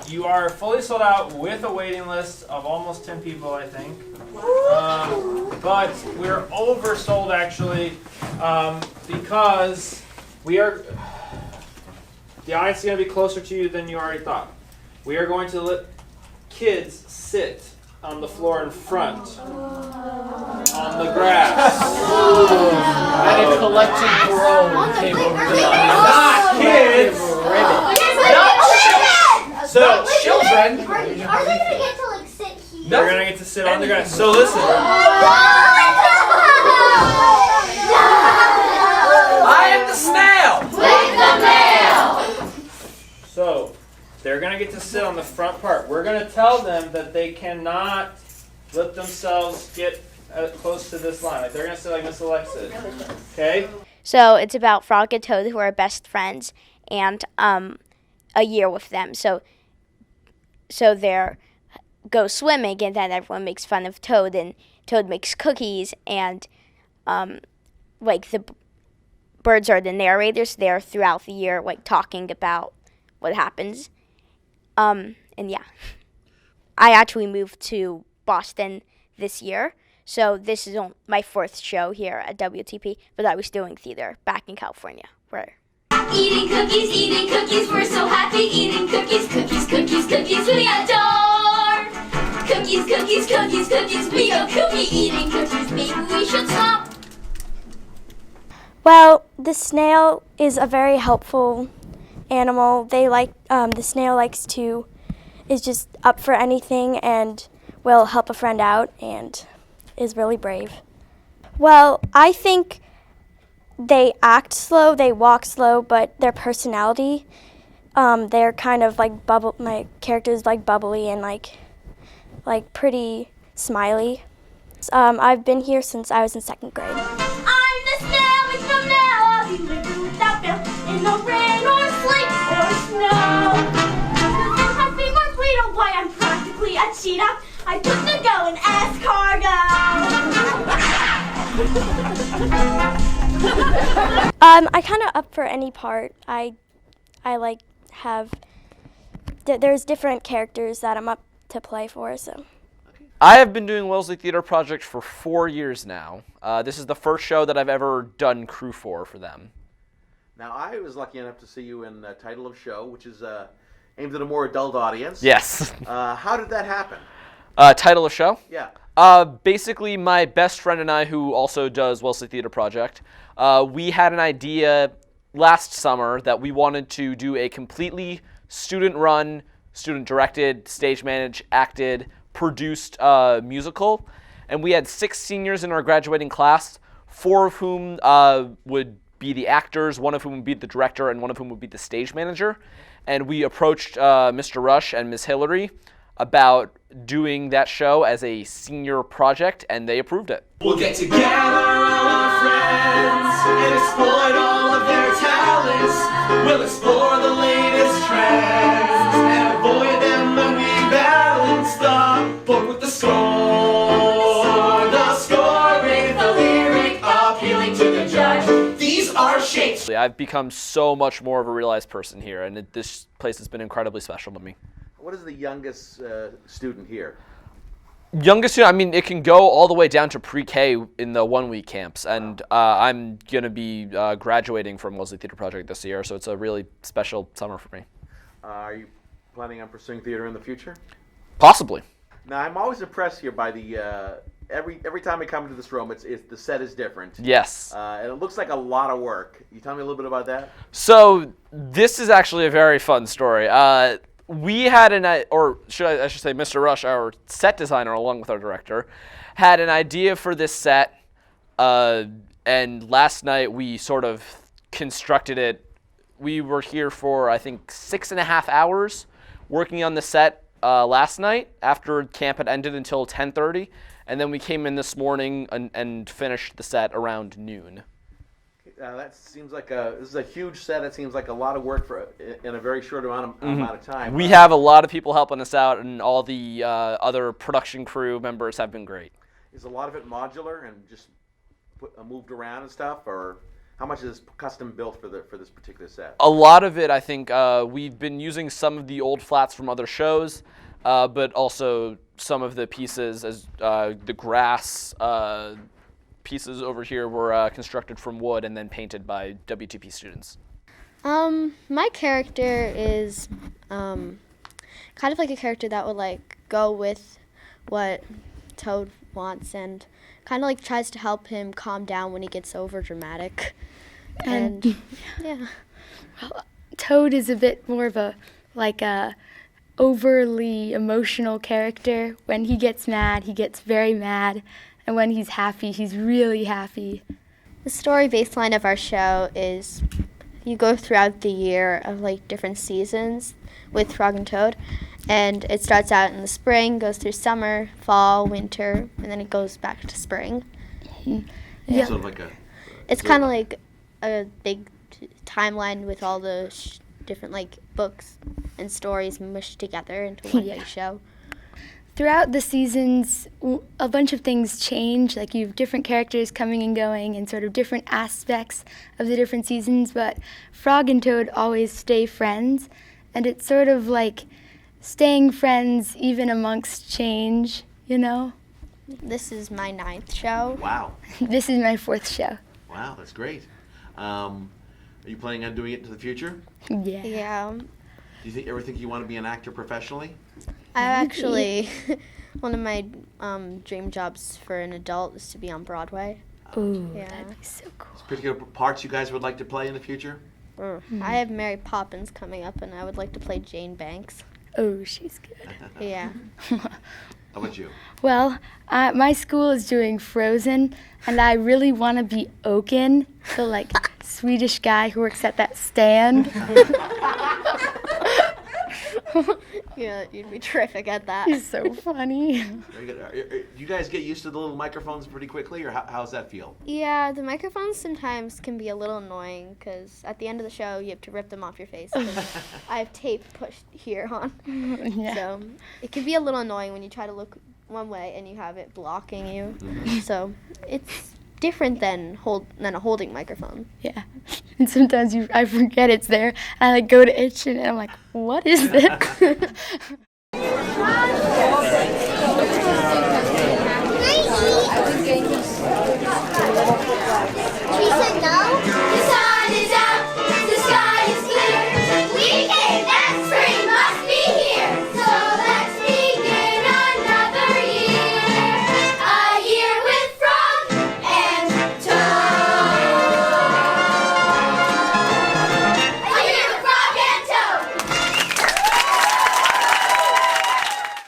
You are fully sold out with a waiting list of almost 10 people, I think. But we're oversold actually because the audience is going to be closer to you than you already thought. We are going to let kids sit on the floor in front, on the grass. And a collection throne came over the audience. Not kids! So, children! Are they going to get to like sit here? they're going to get to sit on the grass. So listen. I am the snail! With the mail! So, they're going to get to sit on the front part. We're going to tell them that they cannot let themselves get close to this line. Like they're going to sit like Miss Alexa. Okay? So it's about Frog and Toad, who are best friends, and a year with them. So they go swimming, and then everyone makes fun of Toad, and Toad makes cookies, and like the birds are the narrators there throughout the year, like talking about what happens. And yeah, I actually moved to Boston this year, so this is my fourth show here at WTP, but I was doing theater back in California. Where eating cookies, we're so happy. Eating cookies, we adore. Cookies, we go cookie eating cookies, maybe we should stop. Well, the snail is a very helpful animal. The snail is just up for anything and will help a friend out and is really brave. Well, I think they act slow, they walk slow, but their personality, they're kind of like my character's like bubbly and like pretty smiley. I've been here since I was in 2nd grade. I'm the snail with the mail. I'll be living without fail in the rain or sleet or snow. The snail has been more sweet, why I'm practically a cheetah. I put the go in escargot. I kind of up for any part. There's different characters that I'm up to play for, so. I have been doing Wellesley Theatre Project for 4 years now. This is the first show that I've ever done crew for them. Now, I was lucky enough to see you in Title of Show, which is aimed at a more adult audience. Yes. How did that happen? Title of show? Yeah. Basically, my best friend and I, who also does Wellesley Theatre Project, we had an idea last summer that we wanted to do a completely student-run, student-directed, stage-managed, acted, produced musical. And we had 6 seniors in our graduating class, 4 of whom would be the actors, 1 of whom would be the director, and 1 of whom would be the stage manager. And we approached Mr. Rush and Ms. Hillary about doing that show as a senior project, and they approved it. We'll get together all our friends and exploit all of their talents. We'll explore the latest trends and avoid them when we balance the book with the score. The score with the lyric appealing to the judge. These are shapes. I've become so much more of a realized person here, and this place has been incredibly special to me. What is the youngest student here? Youngest student, I mean, it can go all the way down to pre-K in the 1-week camps, and I'm going to be graduating from Wellesley Theatre Project this year, so it's a really special summer for me. Are you planning on pursuing theater in the future? Possibly. Now, I'm always impressed here by the every time I come into this room, it's the set is different. Yes. And it looks like a lot of work. You tell me a little bit about that? So this is actually a very fun story. We had I should say Mr. Rush, our set designer, along with our director, had an idea for this set, and last night we sort of constructed it. We were here for, I think, 6.5 hours working on the set last night after camp had ended until 10:30, and then we came in this morning and finished the set around noon. That seems like this is a huge set. It seems like a lot of work in a very short amount of time. We have a lot of people helping us out, and all the other production crew members have been great. Is a lot of it modular and just moved around and stuff, or How much is custom built for this particular set? A lot of it, I think, we've been using some of the old flats from other shows, but also some of the pieces, as the grass pieces over here were constructed from wood and then painted by WTP students. My character is kind of like a character that would like go with what Toad wants and kind of like tries to help him calm down when he gets over dramatic. And yeah. Well, Toad is a bit more of a overly emotional character. When he gets mad, he gets very mad, and when he's happy, he's really happy. The story baseline of our show is you go throughout the year of like different seasons with Frog and Toad, and it starts out in the spring, goes through summer, fall, winter, and then it goes back to spring. Yeah. Sort of like It's kind of like a big timeline with all the different like books and stories mushed together into one big show. Throughout the seasons, a bunch of things change. Like you have different characters coming and going and sort of different aspects of the different seasons, but Frog and Toad always stay friends, and it's sort of like staying friends even amongst change, you know? This is my 9th show. Wow. This is my 4th show. Wow, that's great. Are you planning on doing it into the future? Yeah. Yeah. Do you ever think you want to be an actor professionally? I actually, one of my dream jobs for an adult is to be on Broadway. Ooh, Yeah. that'd be so cool. Particular parts you guys would like to play in the future? I have Mary Poppins coming up, and I would like to play Jane Banks. Oh, she's good. Yeah. How about you? Well, my school is doing Frozen, and I really want to be Oaken, the like Swedish guy who works at that stand. Yeah, you'd be terrific at that. He's so funny. Very good. Do you guys get used to the little microphones pretty quickly, or how's that feel? Yeah, the microphones sometimes can be a little annoying because at the end of the show you have to rip them off your face. 'Cause I have tape pushed here on. Yeah. So it can be a little annoying when you try to look one way and you have it blocking you. So it's different than a holding microphone. Yeah. And sometimes I forget it's there. I like go to itch and I'm like, what is this?